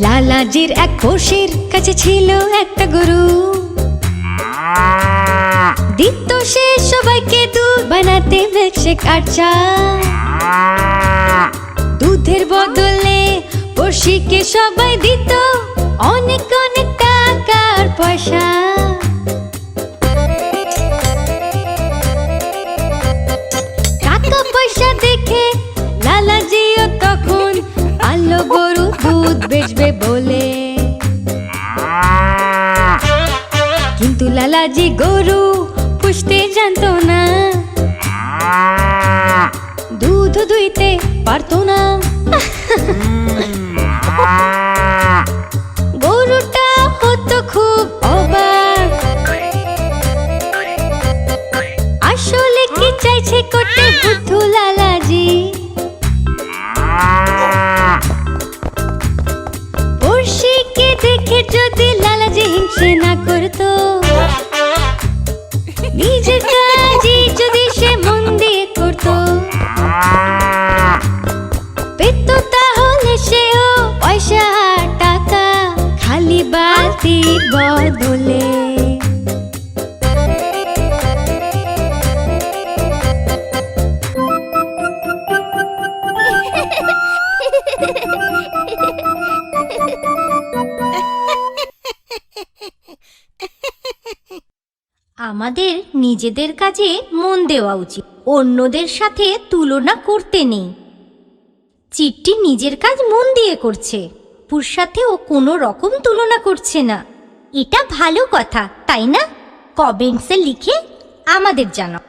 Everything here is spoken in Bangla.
লালাজির এক পোষের কাছে ছিল একটা গরু, দিত সে সবাইকে দুধ বানাতে মিল্কশেক আর চা। দুধের বদলে পড়শিকে সবাই দিত অনেক অনেক টাকা আর পয়সা। টাকা পয়সা দেখে লালাজিও তখন আলো গরু দুধ বেচবে বলে। কিন্তু লালাজি গরু পুষতে জানতো না, দুধ দুইতে পারতো না। গরুটা হতো খুব অবাক, আসলে কি চাইছে করতে বুদ্ধু লালাজি। পড়শিকে দেখে যদি লালাজি হিংসে না করতো, নিজের কাজই যদি সে মন দিয়ে করতো, পেত তাহলে সেও পয়সা আর টাকা খালি বালতির বদলে। আমাদের নিজেদের কাজে মন দেওয়া উচিত, অন্যদের সাথে তুলনা করতে নেই। চিট্টি নিজের কাজ মন দিয়ে করছে, পুর সাথে ও কোনো রকম তুলনা করছে না। এটা ভালো কথা, তাই না? কমেন্টসে লিখে আমাদের জানাও।